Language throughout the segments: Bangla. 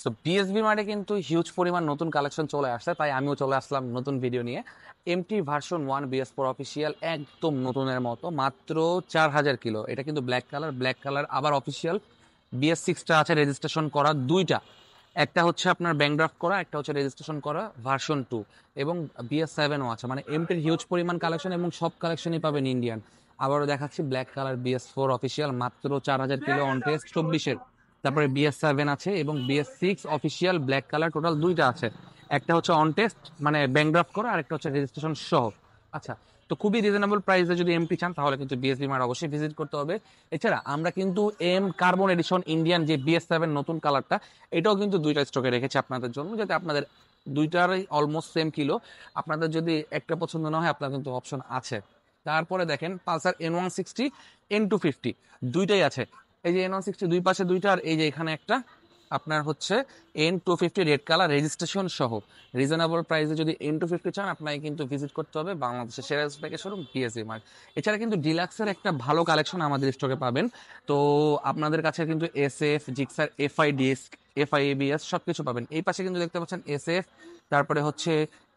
সো বিএসবি মার্টে কিন্তু হিউজ পরিমাণ নতুন কালেকশন চলে আসছে, তাই আমিও চলে আসলাম নতুন ভিডিও নিয়ে। এমটি ভার্সন 1 বিএস4 অফিসিয়াল, একদম নতুনের মতো, মাত্র 4000 কিলো। এটা কিন্তু ব্ল্যাক কালার আবার অফিসিয়াল। বিএস6টা আছে রেজিস্ট্রেশন করা দুইটা, একটা হচ্ছে আপনার ব্যাংক ড্রাফট করা, একটা হচ্ছে রেজিস্ট্রেশন করা ভার্সন 2, এবং বিএস7ও আছে। মানে এমটির হিউজ পরিমাণ কালেকশন, এবং সব কালেকশনই পাবেন ইন্ডিয়ান। আবারও দেখাচ্ছি ব্ল্যাক কালার বিএস4 অফিসিয়াল, মাত্র 4000 কিলো অন টেস্ট 24-এর। তারপরে বিএস7 আছে এবং BS6 official black colour, total দুইটা আছে। একটা হচ্ছে অন টেস্ট মানে ব্যাংক ড্রাফট করা, আর একটা হচ্ছে রেজিস্ট্রেশন সহ। আচ্ছা, তো খুবই রিজনেবল প্রাইসে যদি এমটি চান তাহলে কিন্তু বিএসবি মার্ট অবশ্যই ভিজিট করতে হবে। এছাড়া আমরা কিন্তু এম কার্বন এডিশন ইন্ডিয়ান যে বিএস7 নতুন কালারটা, এটাও কিন্তু দুইটা স্টকে রেখেছি আপনাদের জন্য, যাতে আপনাদের দুইটারই অলমোস্ট সেম কিলো, আপনাদের যদি একটা পছন্দ না হয় আপনার কিন্তু অপশন আছে। তারপরে দেখেন পালসার N160, N250 দুইটাই আছে। এই যে N160 দুই পাশে দুইটা, আর এই যে এখানে একটা আপনার হচ্ছে N250 রেড কালার রেজিস্ট্রেশন সহ। রিজনেবল প্রাইসে যদি N250 চান, আপনাকে কিন্তু ভিজিট করতে হবে বাংলাদেশের সেরা স্পেকের শোরুম বিএসবি মার্ট। এছাড়া কিন্তু ডিলাক্সের একটা ভালো কালেকশন আমাদের স্টকে পাবেন। তো আপনাদের কাছে কিন্তু SF, Gixxer, FI disc, FI ABS সবকিছু পাবেন। এই পাশে কিন্তু দেখতে পাচ্ছেন এসএফ, তারপরে হচ্ছে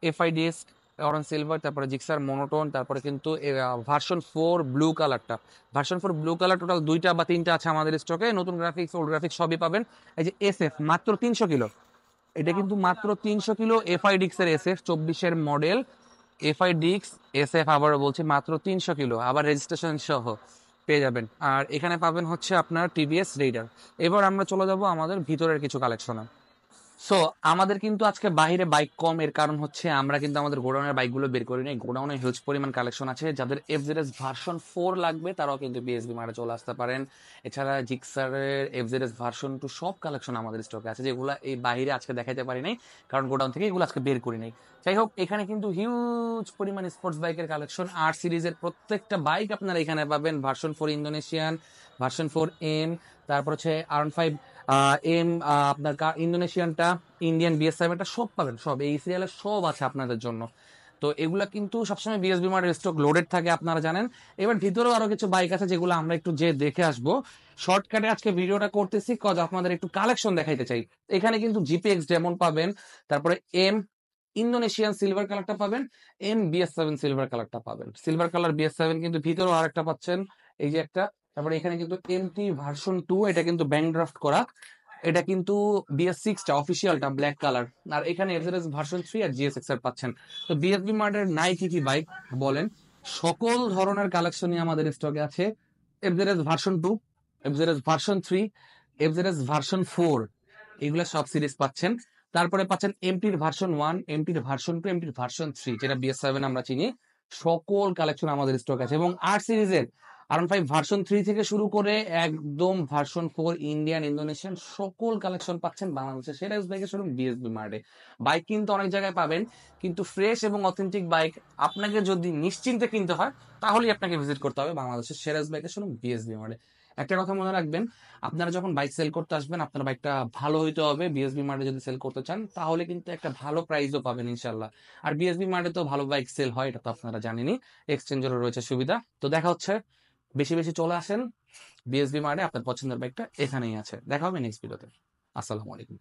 এফআই ডিস্ক অরেঞ্জ সিলভার, তারপরে জিক্সার মনোটোন, তারপরে কিন্তু ভার্সন 4 ব্লু কালারটা। ভার্সন 4 ব্লু কালার টোটাল দুইটা বা তিনটা আছে আমাদের স্টকে, নতুন গ্রাফিক্স ওল্ড গ্রাফিক্স সবই পাবেন। এই যে এসএফ মাত্র 300 কিলো, এটা কিন্তু মাত্র 300 কিলো এফআই ডিক্সের এসএফ 24-এর মডেল। এফআই ডিক্স এসএফ আবারও বলছি মাত্র 300 কিলো, আবার রেজিস্ট্রেশন সহ পেয়ে যাবেন। আর এখানে পাবেন হচ্ছে আপনার টিভিএস রেইডার। এবার আমরা চলে যাব আমাদের ভিতরের কিছু কালেকশনে। সো আমাদের কিন্তু আজকে বাইরে বাইক কম, এর কারণ হচ্ছে আমরা কিন্তু আমাদের গোডাউনের বাইকগুলো বের করি নাই। গোডাউনে হিউজ পরিমাণ কালেকশন আছে, যাদের এফজেডএস ভার্সন 4 লাগবে তারাও কিন্তু বিএসবি মার্টে চলে আসতে পারেন। এছাড়া জিক্সারের এফজেডএস ভার্সন 2 সব কালেকশন আমাদের স্টকে আছে, যেগুলো এই বাইরে আজকে দেখাতে পারি নাই, কারণ গোডাউন থেকে এগুলো আজকে বের করি নাই। যাই হোক, এখানে কিন্তু হিউজ পরিমাণ স্পোর্টস বাইকের কালেকশন, আর সিরিজের প্রত্যেকটা বাইক আপনারা এখানে পাবেন। ভার্সন 4 ইন্দোনেশিয়ান, ভার্সন 4 এম, তারপর হচ্ছে R15 এম, আপনার ইন্দোনেশিয়ানটা, ইন্ডিয়ান বিএস7টা সব পাবেন, সব এই সিরিয়ালে সব আছে আপনাদের জন্য। তো এগুলা কিন্তু সবসময় বিএসবি মার্টের স্টক লোডেড থাকে, আপনারা জানেন। এবার ভিতরেও আরো কিছু বাইক আছে যেগুলো আমরা একটু যে দেখে আসবো। শর্টকাটে আজকে ভিডিওটা করতেছি কজ আপনাদের একটু কালেকশন দেখাইতে চাই। এখানে কিন্তু জিপিএক্স ডেমন পাবেন, তারপরে এম ইন্দোনেশিয়ান সিলভার কালারটা পাবেন, এম বিএস7 সিলভার কালারটা পাবেন। সিলভার কালার বিএস7 কিন্তু ভিতরেও আরেকটা পাচ্ছেন, এই যে একটা। তারপরে এখানে কিন্তু এমটি ভার্সন 2, এটা কিন্তু ব্যাংক ড্রাফট করা, এটা কিন্তু বিএস6টা অফিসিয়ালটা ব্ল্যাক কালার। আর এখানে এফজেডএস ভার্সন 3 আর জিএসএক্স এর পাচ্ছেন। তো বিএসবি মার্টের নাই কি কি বাইক বলেন, সকল ধরনের কালেকশনই আমাদের স্টকে আছে। FZS version 2, FZS version 3, FZS version 4, এগুলা সব সিরিজ পাচ্ছেন। তারপরে পাচ্ছেন এমটির ভার্সন 1, এমটির ভার্সন 2, এমটির ভার্সন 3, যেটা বিএস7 আমরা চিনি। সকল কালেকশন আমাদের স্টক আছে, এবং আর সিরিজের R15 ভার্সন 3 থেকে শুরু করে একদম ভার্সন 4 ইন্ডিয়ান, ইন্দোনেশিয়ান সকল কালেকশন পাচ্ছেন বাংলাদেশের সেরা বাইকের শোরুম বিএসবি মার্টে। বাইক কিন্তু অনেক জায়গায় পাবেন, কিন্তু ফ্রেশ এবং অথেন্টিক বাইক আপনাকে যদি নিশ্চিন্তে কিনতে হয়, তাহলেই আপনাকে ভিজিট করতে হবে বাংলাদেশের সেরা বাইকের শোরুম বিএসবি মার্টে। একটা কথা মনে রাখবেন, আপনারা যখন বাইক সেল করতে আসবেন আপনার বাইকটা ভালো হইতে হবে। বিএসবি মার্টে যদি সেল করতে চান তাহলে কিন্তু একটা ভালো প্রাইসও পাবেন ইনশাল্লাহ। আর বিএসবি মার্টে তো ভালো বাইক সেল হয়, এটা তো আপনারা জানেনই। এক্সচেঞ্জেরও রয়েছে সুবিধা। তো দেখা হচ্ছে, বেশি বেশি চলে আসেন বিএসবি মার্টে, আপনার পছন্দের বাইকটা এখানেই আছে। দেখা হবে নেক্সট ভিডিওতে। আসসালামু আলাইকুম।